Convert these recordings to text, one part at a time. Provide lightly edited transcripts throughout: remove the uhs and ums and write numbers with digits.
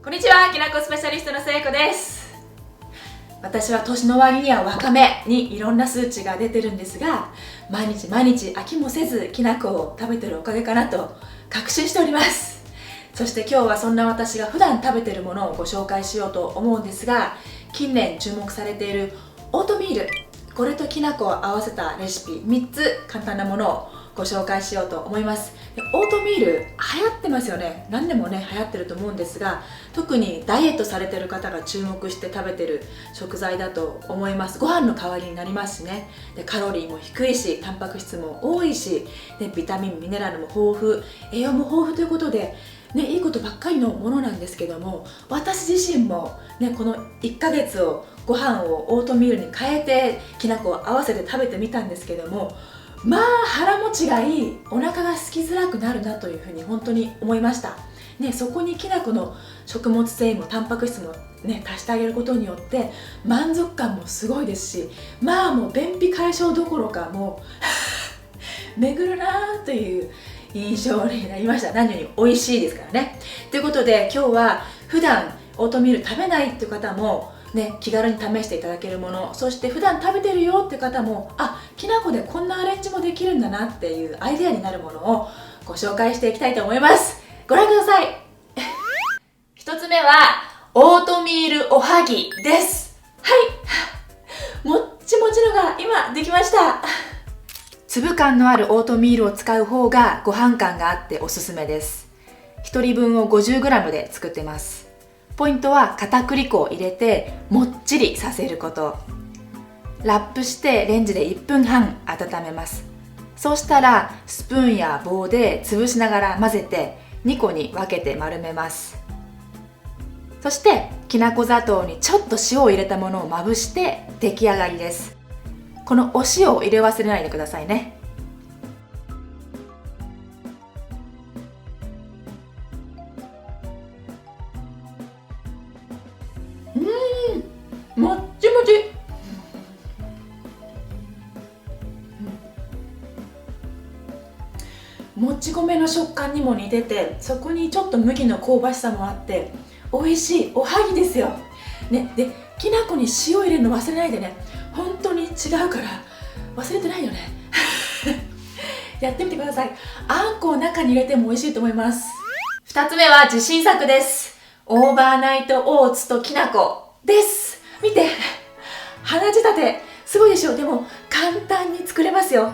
こんにちは、きなこスペシャリストのせいこです。私は年の割には若めにいろんな数値が出てるんですが、毎日毎日飽きもせずきなこを食べてるおかげかなと確信しております。そして今日はそんな私が普段食べてるものをご紹介しようと思うんですが、近年注目されているオートミール、これときなこを合わせたレシピ3つ簡単なものをご紹介しようと思います。オートミール流行ってますよね。何でもね流行ってると思うんですが、特にダイエットされてる方が注目して食べてる食材だと思います。ご飯の代わりになりますしね。でカロリーも低いし、タンパク質も多いし、でビタミンミネラルも豊富、栄養も豊富ということでね、いいことばっかりのものなんですけども、私自身もねこの1ヶ月をご飯をオートミールに変えてきな粉を合わせて食べてみたんですけども、まあ腹持ちがいい、お腹が空きづらくなるなというふうに本当に思いました、ね、そこにきな粉の食物繊維もタンパク質も、ね、足してあげることによって満足感もすごいですし、まあもう便秘解消どころかもう巡るなという印象になりました。何より美味しいですからね。ということで今日は普段オートミール食べないっていう方もね、気軽に試していただけるもの、そして普段食べてるよって方も、あ、きな粉でこんなアレンジもできるんだなっていうアイデアになるものをご紹介していきたいと思います。ご覧ください。一つ目はオートミールおはぎです。はい、もっちもちのが今できました。粒感のあるオートミールを使う方がご飯感があっておすすめです。1人分を 50g で作ってます。ポイントは片栗粉を入れてもっちりさせること。ラップしてレンジで1分半温めます。そうしたらスプーンや棒で潰しながら混ぜて2個に分けて丸めます。そしてきな粉砂糖にちょっと塩を入れたものをまぶして出来上がりです。このお塩を入れ忘れないでくださいね。もっちもち、もち米の食感にも似てて、そこにちょっと麦の香ばしさもあって美味しいおはぎですよ、ね、できな粉に塩入れるの忘れないでね。本当に違うから忘れてないよねやってみてください。あんこを中に入れても美味しいと思います。2つ目は自信作です。オーバーナイトオーツときな粉です。見て、鼻仕立てすごいでしょ。でも簡単に作れますよ。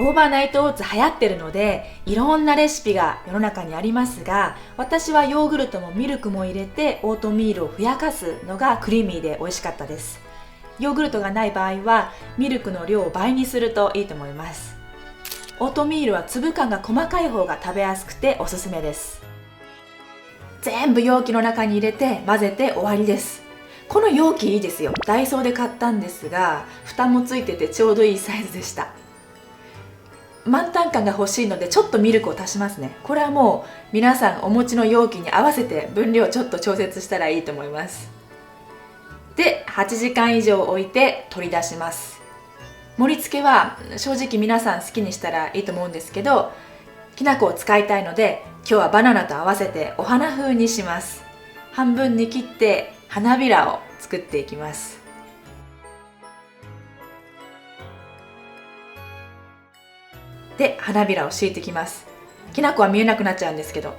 オーバーナイトオーツ流行ってるのでいろんなレシピが世の中にありますが、私はヨーグルトもミルクも入れてオートミールをふやかすのがクリーミーで美味しかったです。ヨーグルトがない場合はミルクの量を倍にするといいと思います。オートミールは粒感が細かい方が食べやすくておすすめです。全部容器の中に入れて混ぜて終わりです。この容器いいですよ。ダイソーで買ったんですが蓋もついててちょうどいいサイズでした。満タン感が欲しいのでちょっとミルクを足しますね。これはもう皆さんお持ちの容器に合わせて分量ちょっと調節したらいいと思います。で8時間以上置いて取り出します。盛り付けは正直皆さん好きにしたらいいと思うんですけど、きな粉を使いたいので今日はバナナと合わせてお花風にします。半分に切って花びらを作っていきます。で花びらを敷いていきます。きな粉は見えなくなっちゃうんですけど、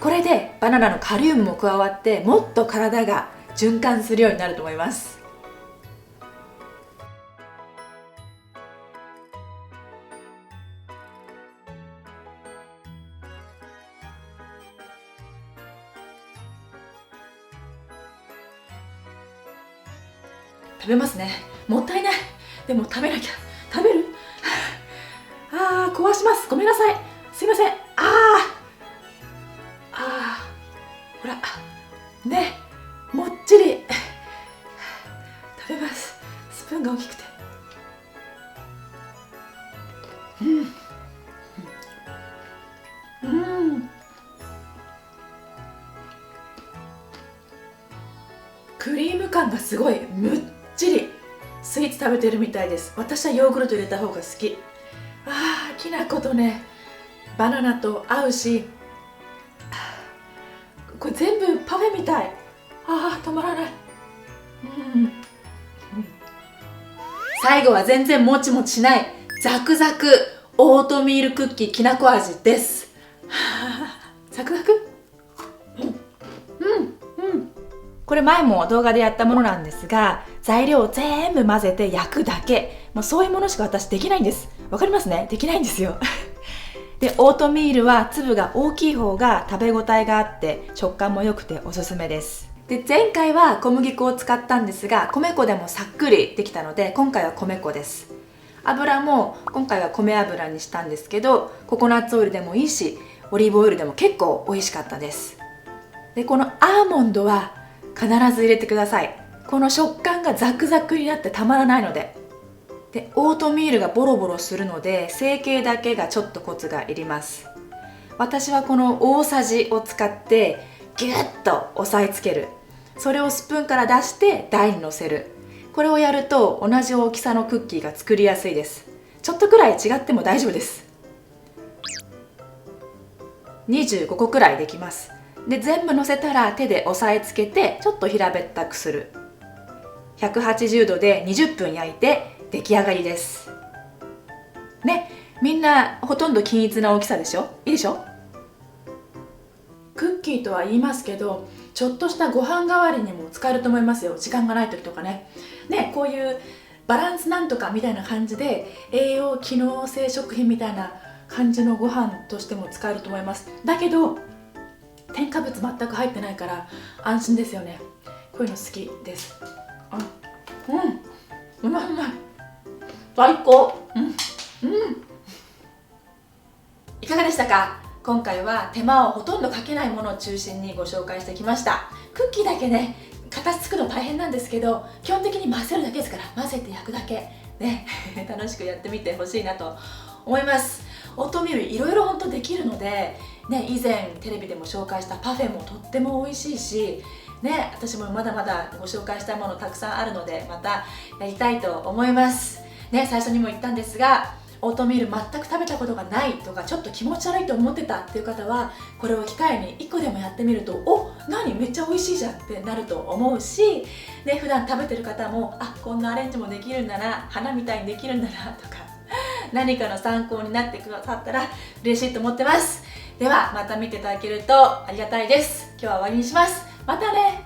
これでバナナのカリウムも加わってもっと体が循環するようになると思います。食べますね。もったいない。でも食べなきゃ。食べる壊します。ごめんなさい。すいません。ほらね、もっちり食べます。スプーンが大きくてクリーム感がすごいむっちり。スイーツ食べてるみたいです。私はヨーグルト入れた方が好き。きな粉とねバナナと合うし、これ全部パフフェみたい。止まらない。最後は全然もちもちしないザクザクオートミールクッキーきなこ味です。ザクザク。これ前も動画でやったものなんですが、材料を全部混ぜて焼くだけ、もうそういうものしか私できないんです。わかりますね？できないんですよ。で、オートミールは粒が大きい方が食べ応えがあって食感も良くておすすめです。で、前回は小麦粉を使ったんですが、米粉でもさっくりできたので今回は米粉です。油も今回は米油にしたんですけど、ココナッツオイルでもいいしオリーブオイルでも結構美味しかったです。で、このアーモンドは必ず入れてください。この食感がザクザクになってたまらないので。で、オートミールがボロボロするので成形だけがちょっとコツがいります。私はこの大さじを使ってギュッと押さえつける。それをスプーンから出して台に乗せる。これをやると同じ大きさのクッキーが作りやすいです。ちょっとくらい違っても大丈夫です。25個くらいできます。で、全部乗せたら手で押さえつけてちょっと平べったくする。180度で20分焼いて出来上がりですね。みんなほとんど均一な大きさでしょ？いいでしょ？クッキーとは言いますけど、ちょっとしたご飯代わりにも使えると思いますよ。時間がない時とかね。こういうバランスなんとかみたいな感じで栄養機能性食品みたいな感じのご飯としても使えると思います。だけど添加物全く入ってないから安心ですよね。こういうの好きです。うまいうまい、最高。いかがでしたか？今回は手間をほとんどかけないものを中心にご紹介してきました。クッキーだけね、形作るの大変なんですけど、基本的に混ぜるだけですから、混ぜて焼くだけね楽しくやってみてほしいなと思います。オートミールいろいろ本当できるので、以前テレビでも紹介したパフェもとっても美味しいし、私もまだまだご紹介したものたくさんあるので、またやりたいと思います。最初にも言ったんですが、オートミール全く食べたことがないとか、ちょっと気持ち悪いと思ってたっていう方は、これを機会に1個でもやってみると、何めっちゃ美味しいじゃんってなると思うし、普段食べてる方も、こんなアレンジもできるんだな、花みたいにできるんだなとか、何かの参考になってくださったら嬉しいと思ってます。ではまた見ていただけるとありがたいです。今日は終わりにします。またね。